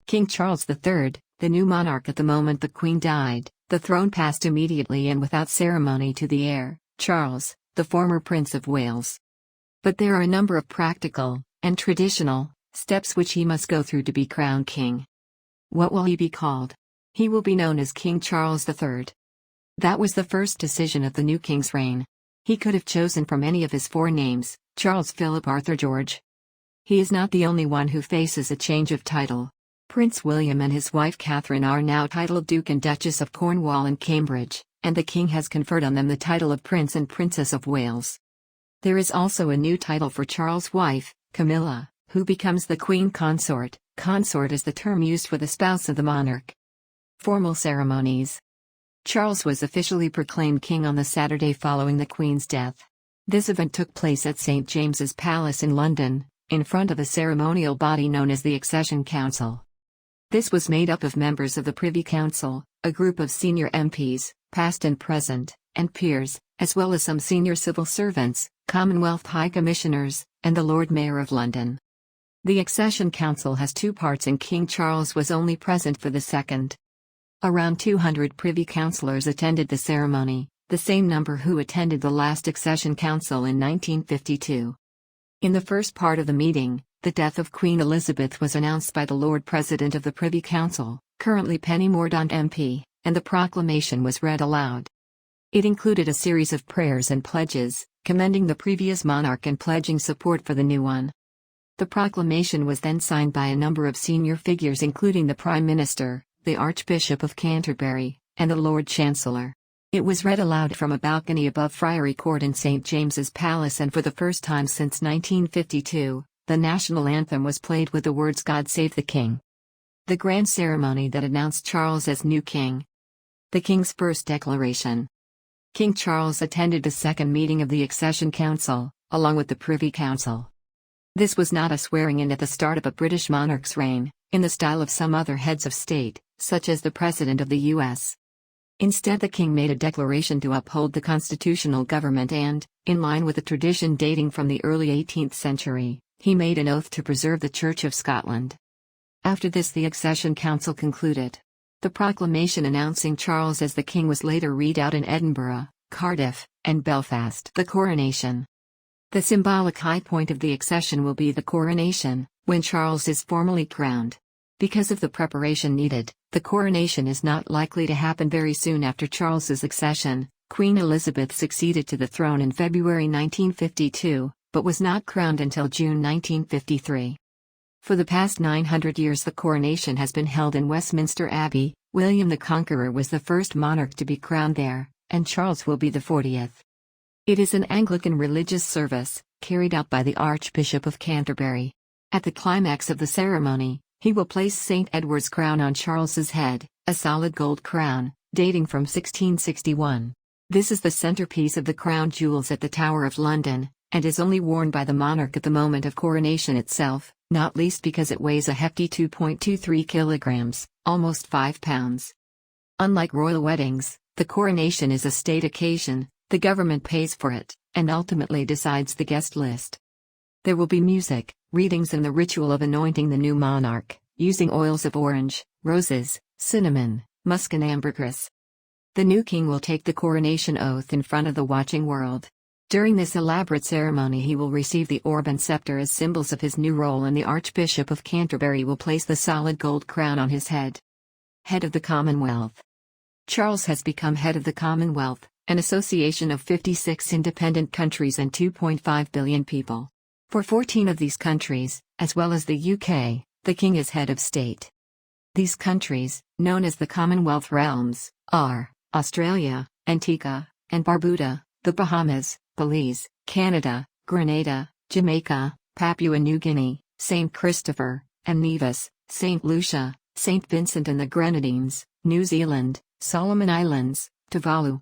King Charles III, the new monarch at the moment the Queen died, the throne passed immediately and without ceremony to the heir, Charles, the former Prince of Wales. But there are a number of practical, and traditional, steps which he must go through to be crowned king. What will he be called? He will be known as King Charles III. That was the first decision of the new king's reign. He could have chosen from any of his four names, Charles, Philip, Arthur, George. He is not the only one who faces a change of title. Prince William and his wife Catherine are now titled Duke and Duchess of Cornwall and Cambridge, and the king has conferred on them the title of Prince and Princess of Wales. There is also a new title for Charles' wife, Camilla, who becomes the Queen Consort. Consort is the term used for the spouse of the monarch. Formal ceremonies. Charles was officially proclaimed king on the Saturday following the Queen's death. This event took place at St. James's Palace in London, in front of a ceremonial body known as the Accession Council. This was made up of members of the Privy Council, a group of senior MPs, past and present, and peers, as well as some senior civil servants, Commonwealth High Commissioners, and the Lord Mayor of London. The Accession Council has two parts and King Charles was only present for the second. Around 200 Privy Councillors attended the ceremony, the same number who attended the last Accession Council in 1952. In the first part of the meeting, the death of Queen Elizabeth was announced by the Lord President of the Privy Council, currently Penny Mordaunt MP, and the proclamation was read aloud. It included a series of prayers and pledges, commending the previous monarch and pledging support for the new one. The proclamation was then signed by a number of senior figures including the Prime Minister, the Archbishop of Canterbury, and the Lord Chancellor. It was read aloud from a balcony above Friary Court in St. James's Palace, and for the first time since 1952, the national anthem was played with the words "God Save the King." The grand ceremony that announced Charles as new king. The king's first declaration. King Charles attended the second meeting of the Accession Council, along with the Privy Council. This was not a swearing-in at the start of a British monarch's reign, in the style of some other heads of state, such as the President of the U.S. Instead, the king made a declaration to uphold the constitutional government and, in line with a tradition dating from the early 18th century, he made an oath to preserve the Church of Scotland. After this, the Accession Council concluded. The proclamation announcing Charles as the king was later read out in Edinburgh, Cardiff, and Belfast. The coronation. The symbolic high point of the accession will be the coronation, when Charles is formally crowned. Because of the preparation needed, the coronation is not likely to happen very soon after Charles's accession. Queen Elizabeth succeeded to the throne in February 1952, but was not crowned until June 1953. For the past 900 years the coronation has been held in Westminster Abbey. William the Conqueror was the first monarch to be crowned there, and Charles will be the 40th. It is an Anglican religious service, carried out by the Archbishop of Canterbury. At the climax of the ceremony, he will place St. Edward's crown on Charles's head, a solid gold crown, dating from 1661. This is the centerpiece of the crown jewels at the Tower of London, and is only worn by the monarch at the moment of coronation itself, not least because it weighs a hefty 2.23 kilograms, almost 5 pounds. Unlike royal weddings, the coronation is a state occasion. The government pays for it, and ultimately decides the guest list. There will be music, readings and the ritual of anointing the new monarch, using oils of orange, roses, cinnamon, musk and ambergris. The new king will take the coronation oath in front of the watching world. During this elaborate ceremony he will receive the orb and scepter as symbols of his new role, and the Archbishop of Canterbury will place the solid gold crown on his head. Head of the Commonwealth. Charles has become head of the Commonwealth, an association of 56 independent countries and 2.5 billion people. For 14 of these countries, as well as the UK, the king is head of state. These countries, known as the Commonwealth realms, are Australia, Antigua and Barbuda, the Bahamas, Belize, Canada, Grenada, Jamaica, Papua New Guinea, St. Christopher, and Nevis, St. Lucia, St. Vincent and the Grenadines, New Zealand, Solomon Islands, Tuvalu,